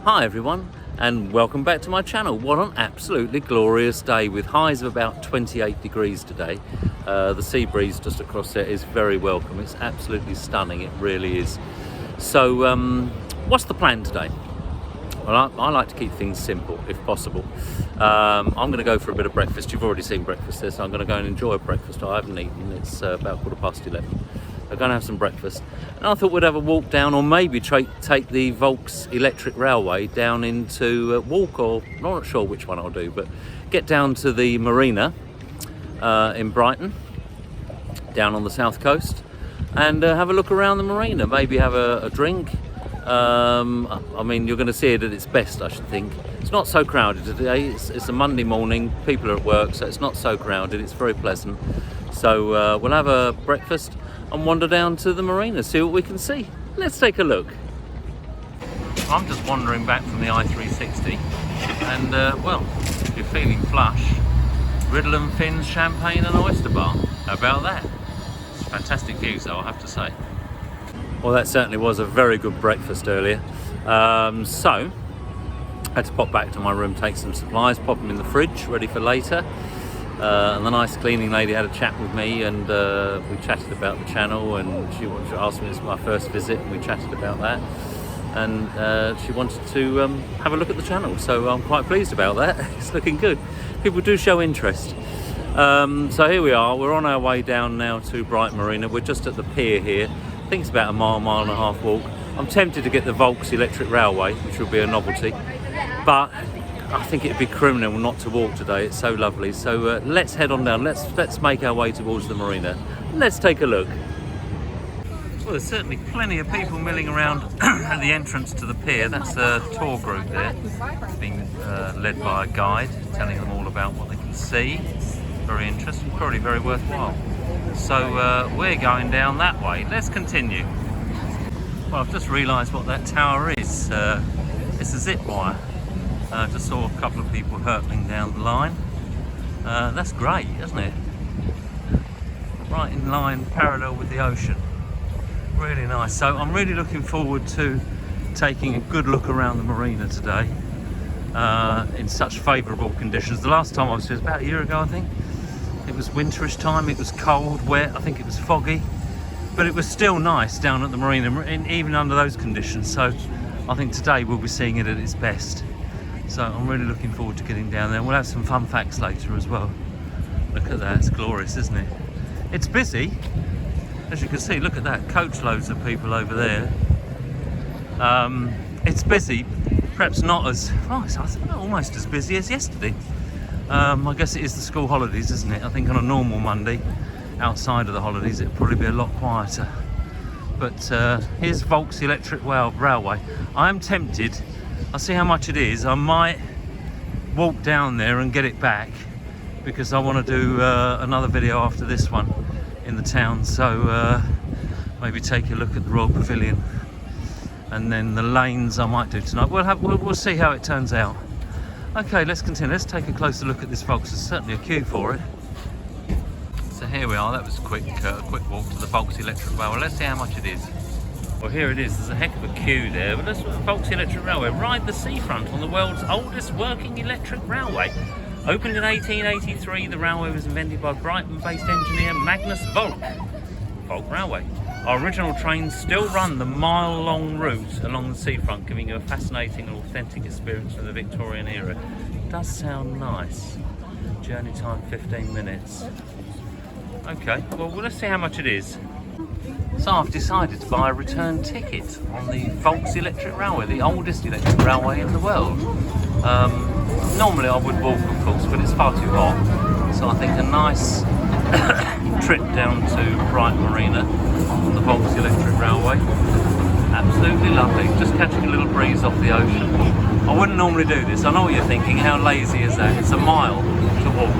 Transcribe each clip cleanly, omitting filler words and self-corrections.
Hi everyone, and welcome back to my channel. What an absolutely glorious day with highs of about 28 degrees today. The sea breeze just across there is very welcome. It's absolutely stunning, it really is. So what's the plan today? Well, I like to keep things simple if possible. I'm going to go for a bit of breakfast. You've already seen breakfast there, so I'm going to go and enjoy a breakfast. I haven't eaten. It's about 11:15. I'm going to have some breakfast, and I thought we'd have a walk down, or maybe take the Volks electric railway down into walk, or I'm not sure which one I'll do, but get down to the marina in Brighton, down on the south coast, and have a look around the marina. Maybe have a drink. I mean, you're going to see it at its best, I should think. It's not so crowded today. It's a Monday morning. People are at work, so it's not so crowded. It's very pleasant. So we'll have a breakfast and wander down to the marina, see what we can see. Let's take a look. I'm just wandering back from the I-360, and well, if you're feeling flush, Riddle and Finn's champagne and oyster bar. How about that? Fantastic views though, I have to say. Well, that certainly was a very good breakfast earlier. So I had to pop back to my room, take some supplies, pop them in the fridge, ready for later. And the nice cleaning lady had a chat with me, and we chatted about the channel, and she asked me, it's my first visit, and we chatted about that, and she wanted to have a look at the channel, so I'm quite pleased about that. It's looking good. People do show interest. So here we are, we're on our way down now to Brighton Marina. We're just at the pier here. I think it's about a mile and a half walk. I'm tempted to get the Volks electric railway, which will be a novelty, but I think it'd be criminal not to walk today. It's so lovely. So let's head on down. Let's make our way towards the marina. Let's take a look. Well, there's certainly plenty of people milling around at the entrance to the pier. That's a tour group there. It's being led by a guide, telling them all about what they can see. Very interesting, probably very worthwhile. So we're going down that way. Let's continue. Well, I've just realised what that tower is. It's a zip wire. I just saw a couple of people hurtling down the line. That's great, isn't it? Right in line, parallel with the ocean. Really nice. So I'm really looking forward to taking a good look around the marina today in such favourable conditions. The last time I was here was about a year ago, I think. It was winterish time, it was cold, wet, I think it was foggy, but it was still nice down at the marina, even under those conditions. So I think today we'll be seeing it at its best. So I'm really looking forward to getting down there. We'll have some fun facts later as well. Look at that, it's glorious, isn't it? It's busy, as you can see. Look at that, coach loads of people over there. It's busy, perhaps not as, it's almost as busy as yesterday. I guess it is the school holidays, isn't it? I think on a normal Monday, outside of the holidays, it'll probably be a lot quieter. But here's Volks electric railway. I am tempted, I'll see how much it is. I might walk down there and get it back, because I want to do another video after this one in the town. So maybe take a look at the Royal Pavilion, and then the lanes I might do tonight. We'll see how it turns out. Okay, let's continue. Let's take a closer look at this Volks. There's certainly a queue for it. So here we are. That was a quick walk to the Volks electric railway. Let's see how much it is. Well, here it is. There's a heck of a queue there. But let's Volks electric railway. Ride the seafront on the world's oldest working electric railway. Opened in 1883, the railway was invented by Brighton-based engineer Magnus Volk. Volk Railway. Our original trains still run the mile-long route along the seafront, giving you a fascinating and authentic experience from the Victorian era. It does sound nice. Journey time 15 minutes. Okay, well let's see how much it is. So I've decided to buy a return ticket on the Volks electric railway, the oldest electric railway in the world. Normally I would walk, of course, but it's far too hot. So I think a nice trip down to Brighton Marina on the Volks electric railway. Absolutely lovely. Just catching a little breeze off the ocean. I wouldn't normally do this. I know what you're thinking. How lazy is that? It's a mile to walk.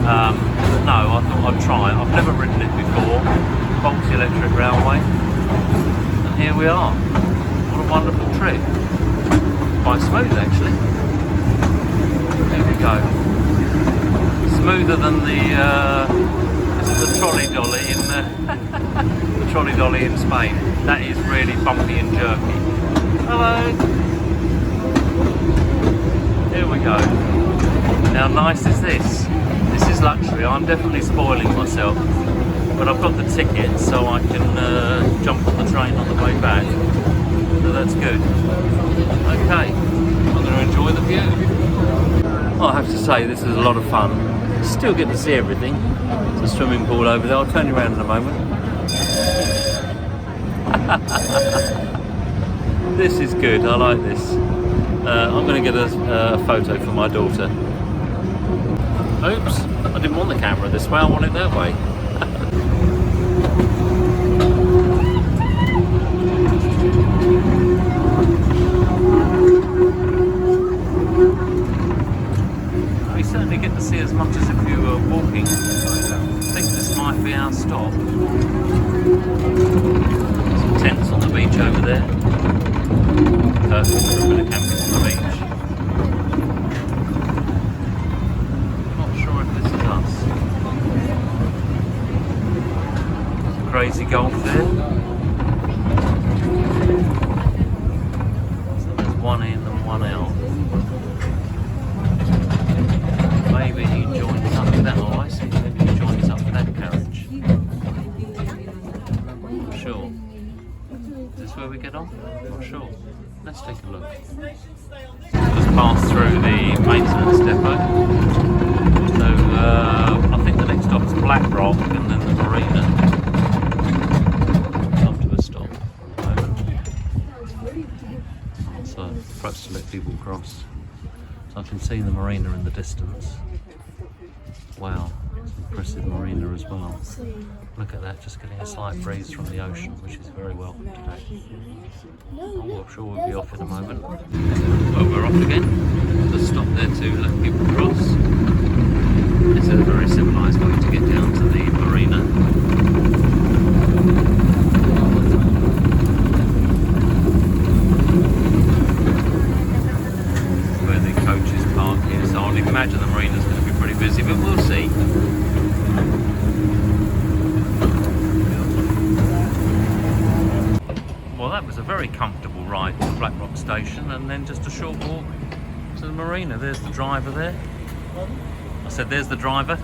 But no, I thought I'd try it. I've never ridden it before. Volks electric railway. And here we are. What a wonderful trip. Quite smooth, actually. There we go. Smoother than the trolley dolly in the trolley dolly in Spain. That is really bumpy and jerky. Hello. How nice is this? This is luxury. I'm definitely spoiling myself, but I've got the ticket so I can jump on the train on the way back. So that's good. Okay, I'm going to enjoy the view. I have to say this is a lot of fun. Still get to see everything. There's a swimming pool over there. I'll turn you around in a moment. This is good. I like this. I'm going to get a photo for my daughter. Oops, I didn't want the camera this way. I want it that way. We certainly get to see as much as if you were walking. I think this might be our stop. Some tents on the beach over there. Perfect for a bit of camping on the beach. Not sure if this is us. Crazy golf there. So there's one in and one out. Maybe he joins up with that. Oh, I see. Maybe he joins up with that carriage. Not sure. Is this where we get on? Not sure. Let's take a look. Just passed through the maintenance depot. So I think the next stop is Black Rock and then the marina. Come to a stop at the moment. So perhaps to let people cross. So I can see the marina in the distance. Wow, it's an impressive marina as well. Look at that, just getting a slight breeze from the ocean, which is very welcome today. I'm sure we'll be off in a moment. Well, we're off again. Just stop there to let people cross. It's a very civilised way to get down to the marina. Where the coaches park here, so I'd imagine the marina's going to be pretty busy, but we'll see. Well, that was a very comfortable ride to Black Rock Station and then just a short walk to the marina. There's the driver there. I said there's the driver.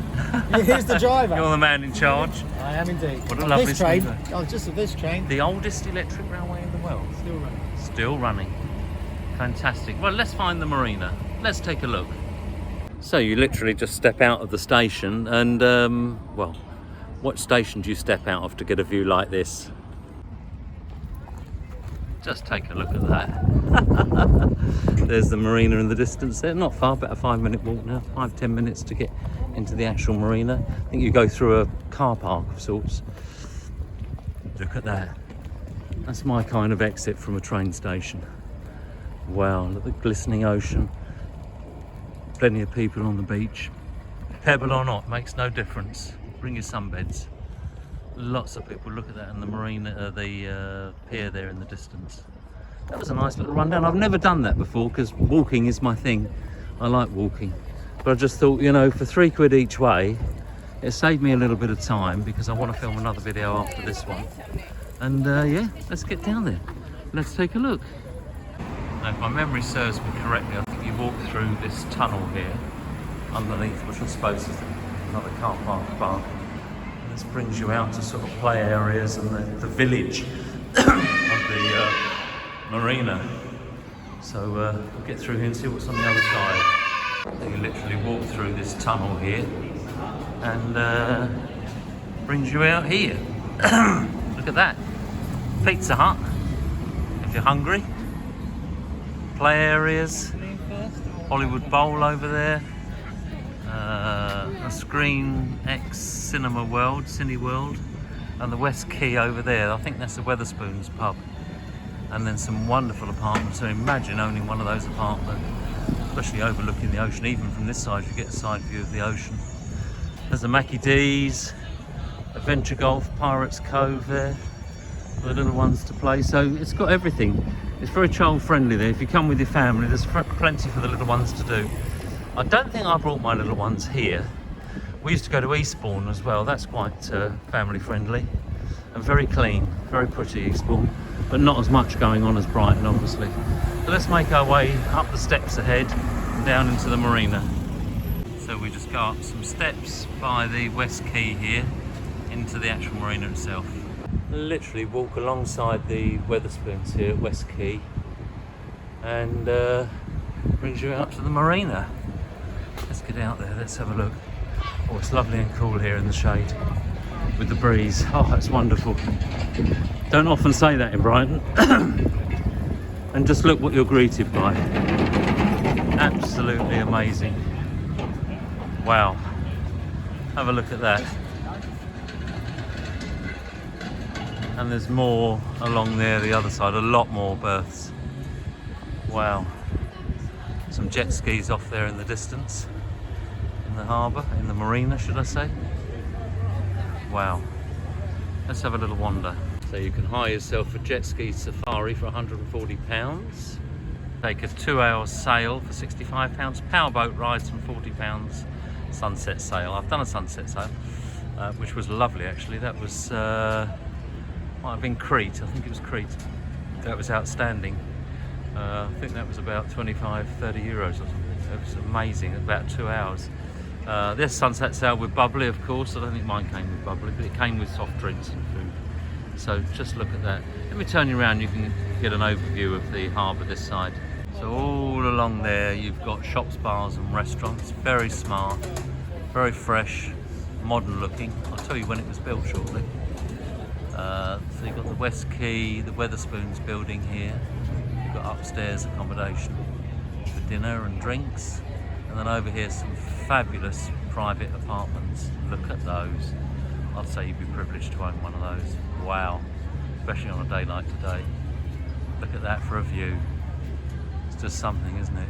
Yeah, here's the driver. You're the man in charge. I am indeed. What a lovely this train. scooter. Oh, just of this train. The oldest electric railway in the world. Still running. Still running. Fantastic. Well, let's find the marina. Let's take a look. So you literally just step out of the station and, well, what station do you step out of to get a view like this? Just take a look at that. There's the marina in the distance there. Not far, about a 5-minute walk now. 5-10 minutes to get into the actual marina. I think you go through a car park of sorts. Look at that. That's my kind of exit from a train station. Wow, look at the glistening ocean. Plenty of people on the beach. Pebble or not, makes no difference. Bring your sunbeds. Lots of people. Look at that, and the marina, the pier there in the distance. That was a nice little rundown. I've never done that before because walking is my thing. I like walking, but I just thought, you know, for £3 each way, it saved me a little bit of time because I want to film another video after this one. And yeah, let's get down there. Let's take a look. Now, if my memory serves me correctly, I think you walk through this tunnel here underneath, which I suppose is another car park bar. This brings you out to sort of play areas and the village of the marina. So we'll get through here and see what's on the other side. So you literally walk through this tunnel here and brings you out here. Look at that. Pizza Hut, if you're hungry. Play areas. Hollywood Bowl over there. A Screen X Cinema World, Cineworld, and the West Quay over there. I think that's the Wetherspoons pub. And then some wonderful apartments. So imagine owning one of those apartments, especially overlooking the ocean. Even from this side, you get a side view of the ocean. There's the Mackie D's, Adventure Golf, Pirates Cove there, for the little ones to play. So it's got everything. It's very child friendly there. If you come with your family, there's plenty for the little ones to do. I don't think I brought my little ones here. We used to go to Eastbourne as well. That's quite family friendly and very clean, very pretty Eastbourne, but not as much going on as Brighton, obviously. So let's make our way up the steps ahead and down into the marina. So we just go up some steps by the West Quay here into the actual marina itself. Literally walk alongside the Wetherspoons here at West Quay and brings you out to the marina. Let's get out there, let's have a look. Oh, it's lovely and cool here in the shade with the breeze. Oh, that's wonderful. Don't often say that in Brighton. And just look what you're greeted by. Absolutely amazing. Wow. Have a look at that. And there's more along there, the other side, a lot more berths. Wow. Some jet skis off there in the distance. In the harbour, in the marina, should I say. Wow. Let's have a little wander. So you can hire yourself a jet ski safari for £140. Take a 2-hour sail for £65. Powerboat rides from £40. Sunset sail. I've done a sunset sail, which was lovely actually. That was, might have been Crete. I think it was Crete. That was outstanding. I think that was about 25, 30 euros or something. It was amazing, about 2 hours. This sunset sail with bubbly, of course. I don't think mine came with bubbly, but it came with soft drinks and food. So just look at that. Let me turn you around, you can get an overview of the harbour this side. So all along there you've got shops, bars and restaurants. Very smart, very fresh, modern looking. I'll tell you when it was built shortly. So you've got the West Quay, the Wetherspoons building here. You've got upstairs accommodation for dinner and drinks. And then over here some fabulous private apartments. Look at those. I'd say you'd be privileged to own one of those. Wow, especially on a day like today. Look at that for a view. It's just something, isn't it?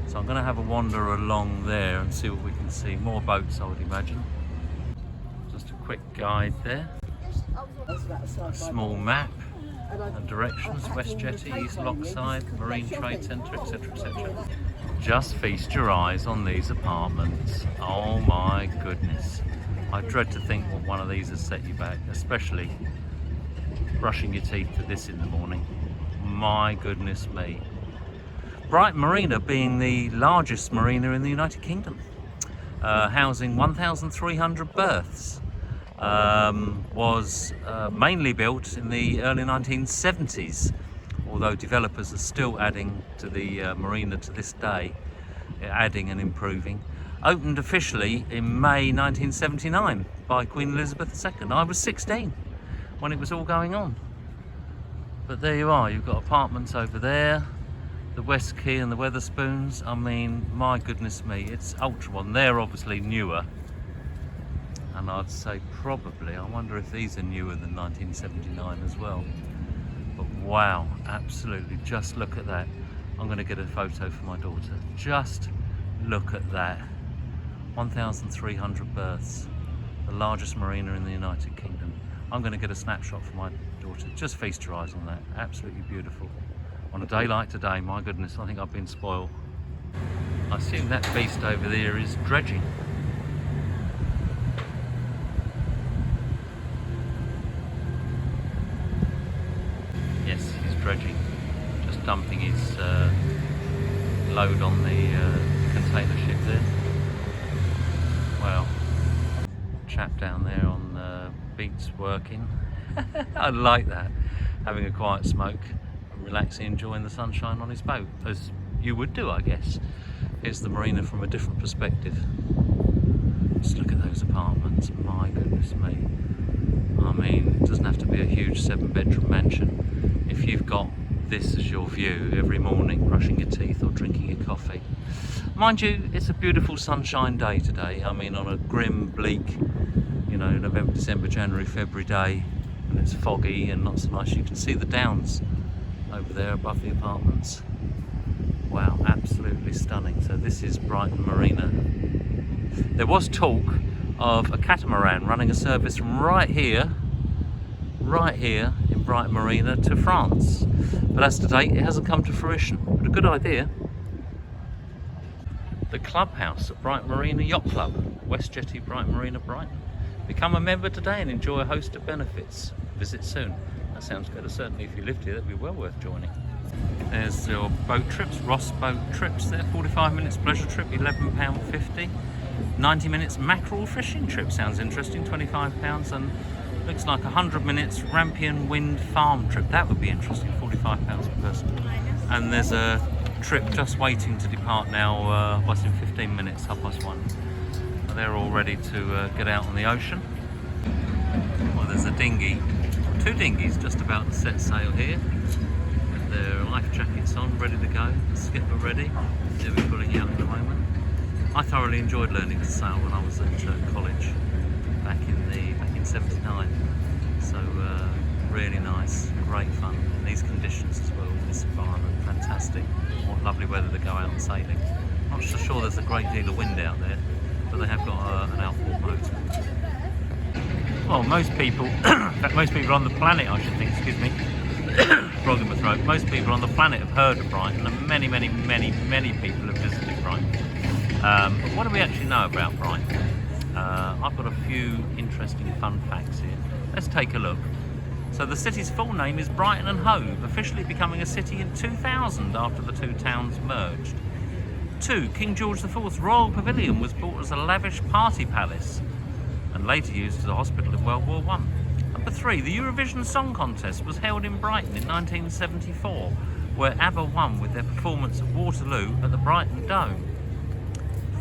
So I'm going to have a wander along there and see what we can see. More boats, I would imagine. Just a quick guide there. A small map and directions. West Jetty, East Lockside, Marine Trade Centre, etc, etc. Just feast your eyes on these apartments. Oh my goodness. I dread to think what one of these has set you back, especially brushing your teeth to this in the morning. My goodness me. Brighton Marina being the largest marina in the United Kingdom, housing 1,300 berths, was mainly built in the early 1970s, although developers are still adding to the marina to this day, adding and improving. Opened officially in May 1979 by Queen Elizabeth II. I was 16 when it was all going on. But there you are, you've got apartments over there, the West Quay and the Wetherspoons. I mean, my goodness me, it's ultra modern. They're obviously newer. And I'd say probably, I wonder if these are newer than 1979 as well. But wow, absolutely, just look at that. I'm going to get a photo for my daughter. Just look at that. 1,300 berths, the largest marina in the United Kingdom. I'm going to get a snapshot for my daughter. Just feast your eyes on that. Absolutely beautiful. On a day like today, my goodness, I think I've been spoiled. I assume that beast over there is dredging. Yes, he's dredging. Just dumping his load on the container ship there. Wow. Chap down there on the beach working. I like that. Having a quiet smoke, relaxing, enjoying the sunshine on his boat, as you would do, I guess. Here's the marina from a different perspective. Just look at those apartments, my goodness me. I mean, it doesn't have to be a huge 7-bedroom mansion. If you've got this as your view every morning, brushing your teeth or drinking your coffee. Mind you, it's a beautiful sunshine day today. I mean, on a grim, bleak, you know, November, December, January, February day, and it's foggy and not so nice. You can see the downs over there above the apartments. Wow, absolutely stunning. So this is Brighton Marina. There was talk of a catamaran running a service from right here in Brighton Marina to France. But as to date, it hasn't come to fruition. But a good idea. The clubhouse at Brighton Marina Yacht Club, West Jetty, Brighton Marina, Brighton. Become a member today and enjoy a host of benefits. Visit soon. That sounds good. Certainly if you lived here, that'd be well worth joining. There's your boat trips, Ross boat trips there, 45 minutes pleasure trip, £11.50. 90 minutes mackerel fishing trip, sounds interesting, £25. And looks like 100 minutes Rampion Wind farm trip, that would be interesting, £45 per person. And there's a trip just waiting to depart now, what's in 15 minutes, 1:30. They're all ready to get out on the ocean. Well, there's a dinghy, 2 dinghies just about to set sail here. Their life jackets on, ready to go. The skipper ready. They'll be pulling out in a moment. I thoroughly enjoyed learning to sail when I was at college back in '79. So really nice, great fun in these conditions as well. This environment, fantastic. What lovely weather to go out and sailing. Not so sure there's a great deal of wind out there, but they have got an outboard motor. Well, most people, in fact, most people on the planet, I should think, excuse me. Frog in my throat. Most people on the planet have heard of Brighton, and many people have visited Brighton. But what do we actually know about Brighton? I've got a few interesting fun facts here. Let's take a look. So the city's full name is Brighton and Hove, officially becoming a city in 2000 after the 2 towns merged. 2. King George IV's Royal Pavilion was built as a lavish party palace and later used as a hospital in World War I. Number 3, the Eurovision Song Contest was held in Brighton in 1974, where ABBA won with their performance at Waterloo at the Brighton Dome.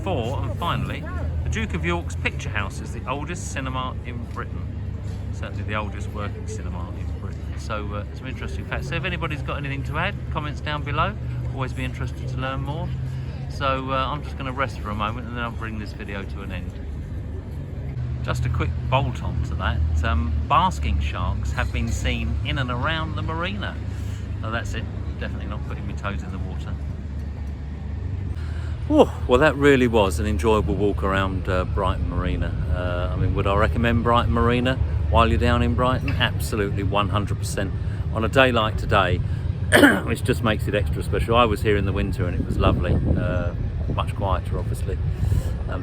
4, and finally, the Duke of York's Picture House is the oldest cinema in Britain. Certainly the oldest working cinema in Britain. So some interesting facts. So if anybody's got anything to add, comments down below. Always be interested to learn more. So I'm just going to rest for a moment and then I'll bring this video to an end. Just a quick bolt on to that, basking sharks have been seen in and around the marina. So that's it, definitely not putting my toes in the water. Oh, well, that really was an enjoyable walk around Brighton Marina. I mean, would I recommend Brighton Marina while you're down in Brighton? Absolutely, 100%. On a day like today, which just makes it extra special. I was here in the winter and it was lovely, much quieter obviously,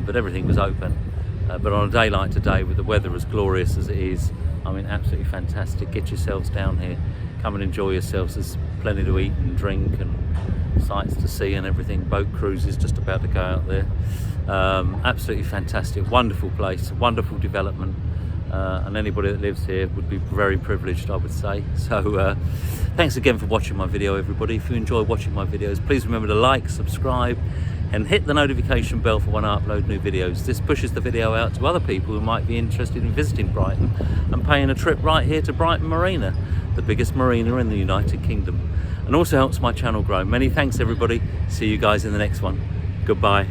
but everything was open. But on a day like today, with the weather as glorious as it is, I mean, absolutely fantastic. Get yourselves down here, come and enjoy yourselves. There's plenty to eat and drink and sights to see and everything. Boat cruises just about to go out there. Absolutely fantastic, wonderful place, wonderful development. And anybody that lives here would be very privileged, I would say. So thanks again for watching my video, everybody. If you enjoy watching my videos, please remember to like, subscribe, and hit the notification bell for when I upload new videos. This pushes the video out to other people who might be interested in visiting Brighton and paying a trip right here to Brighton Marina, the biggest marina in the United Kingdom, and also helps my channel grow. Many thanks, everybody. See you guys in the next one. Goodbye.